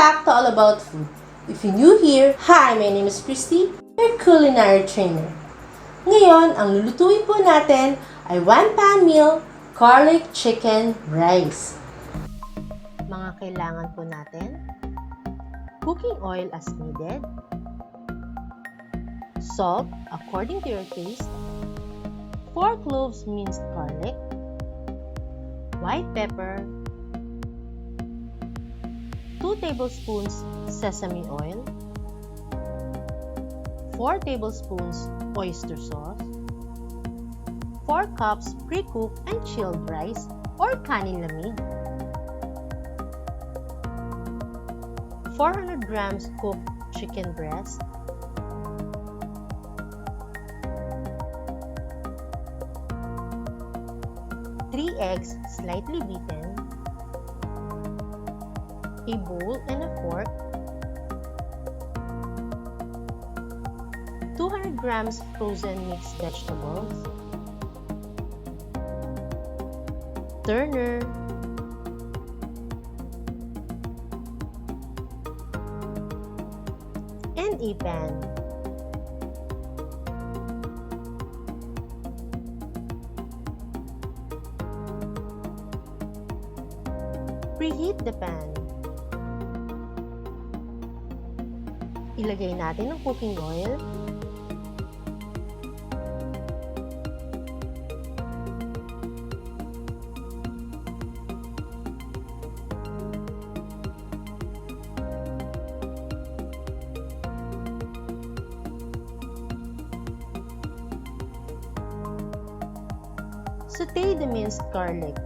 back to All About Food. If you're new here, hi, my name is Christie, your culinary trainer. Ngayon, ang lulutuin po natin ay one-pan meal, garlic chicken rice. Mga kailangan po natin, cooking oil as needed, salt according to your taste, 4 cloves minced garlic, white pepper, 2 tablespoons sesame oil, 4 tablespoons oyster sauce, 4 cups pre-cooked and chilled rice or Kanin lamig, 400 grams cooked chicken breast, 3 eggs slightly beaten, a bowl and a fork, 200 grams frozen mixed vegetables, turner, and a pan. Preheat the pan. Ilagay natin ang cooking oil. Saute the minced garlic.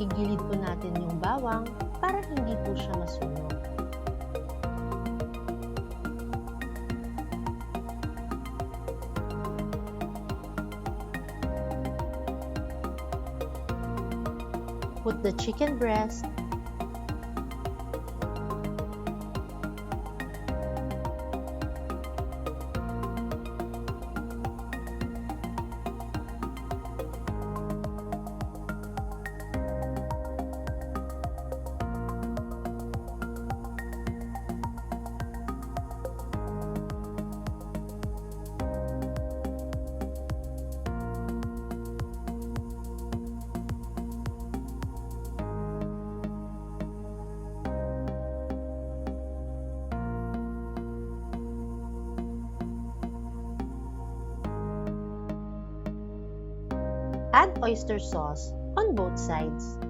Igilid po natin yung bawang para hindi po siya masunog. Put the chicken breast, add oyster sauce on both sides.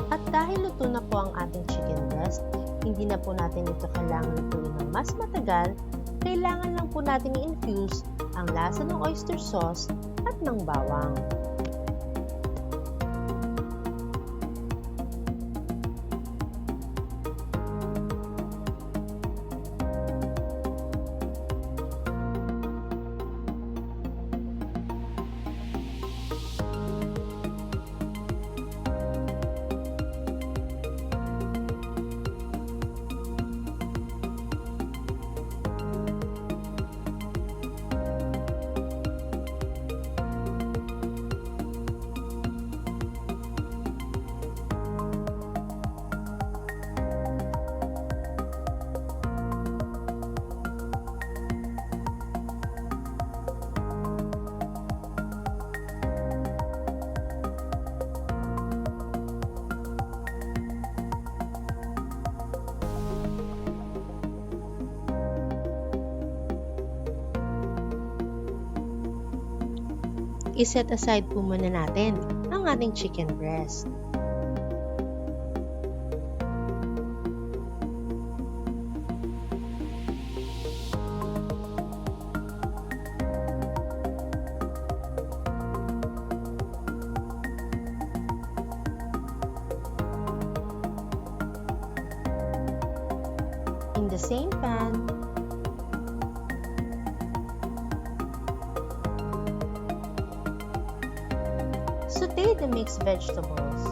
At dahil luto na po ang ating chicken breast, hindi na po natin ito kailangan lutuin ng mas matagal. Kailangan lang po natin i-infuse ang lasa ng oyster sauce at ng bawang. iset aside po muna natin ang ating chicken breast. In the same pan, saute the mixed vegetables.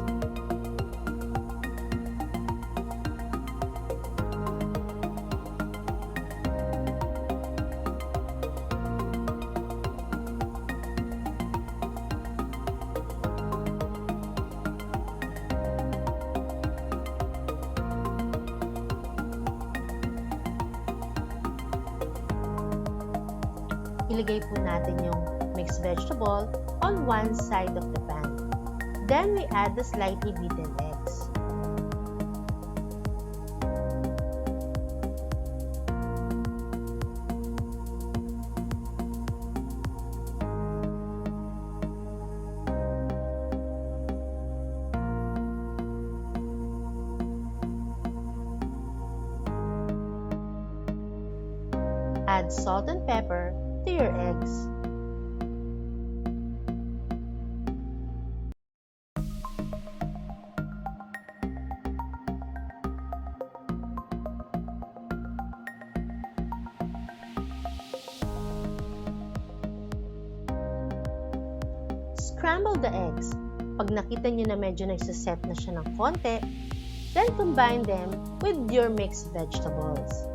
Ilagay po natin yung mixed vegetable on one side of the pan. Then we add the slightly beaten eggs. Add salt and pepper to your eggs. Scramble the eggs. Pag nakita nyo na medyo nagsiset na siya ng konti, then combine them with your mixed vegetables.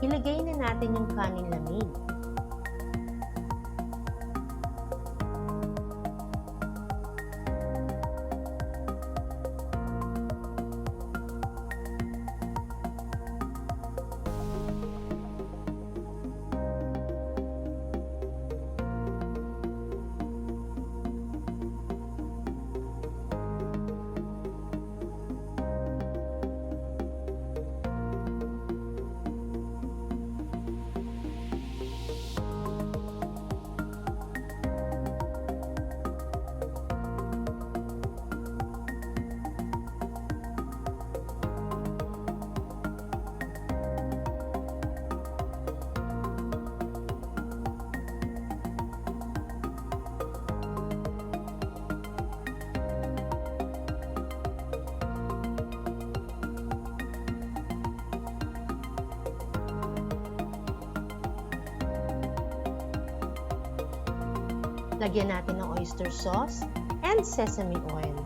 Ilagay na natin yung kanin lamig. Lagyan natin ng oyster sauce and sesame oil.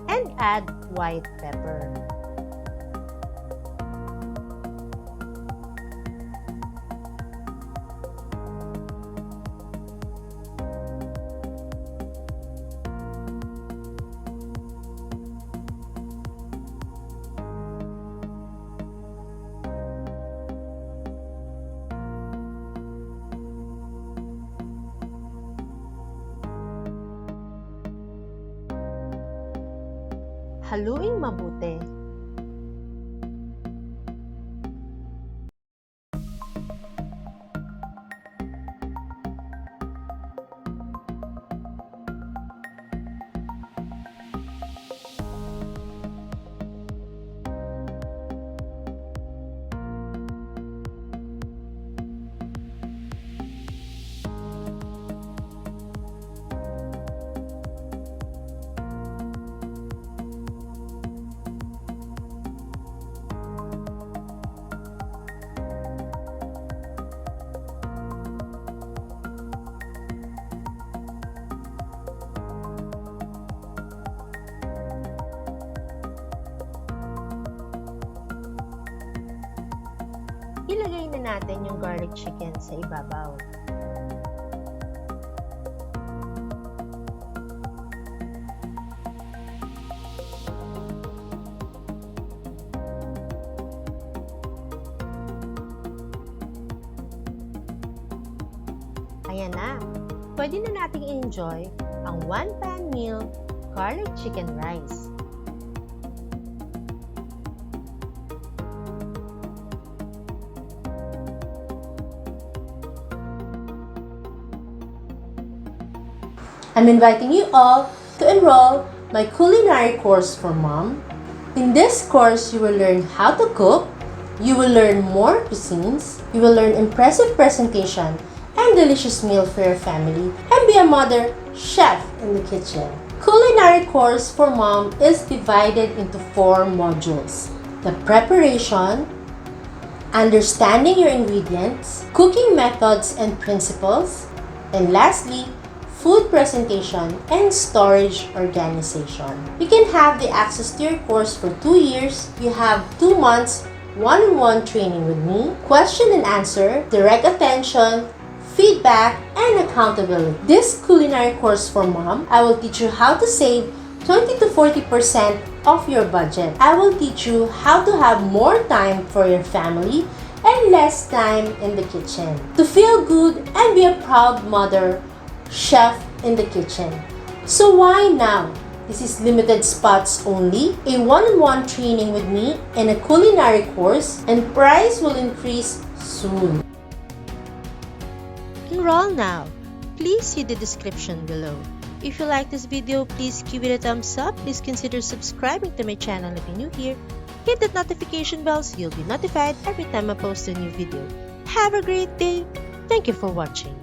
And add white pepper. Haluing mabuti. Ilagay na natin yung garlic chicken sa ibabaw. Ayan na! Pwede na nating enjoy ang one-pan meal garlic chicken rice. I'm inviting you all to enroll my culinary course for mom. In this course, you will learn how to cook, you will learn more cuisines, you will learn impressive presentation and delicious meal for your family, and be a mother chef in the kitchen. Culinary course for mom is divided into 4 modules. The preparation, understanding your ingredients, cooking methods and principles, and lastly, food presentation and storage organization. You can have the access to your course for 2 years. You have 2 months one-on-one training with me, question and answer, direct attention, feedback, and accountability. This culinary course for mom, I will teach you how to save 20 to 40% of your budget. I will teach you how to have more time for your family and less time in the kitchen. To feel good and be a proud mother, chef in the kitchen. So why now? This is limited spots only, a one-on-one training with me, and a culinary course, and price will increase soon. Enroll now. Please see the description below. If you like this video, please give it a thumbs up. Please consider subscribing to my channel if you're new here. Hit that notification bell so you'll be notified every time I post a new video. Have a great day. Thank you for watching.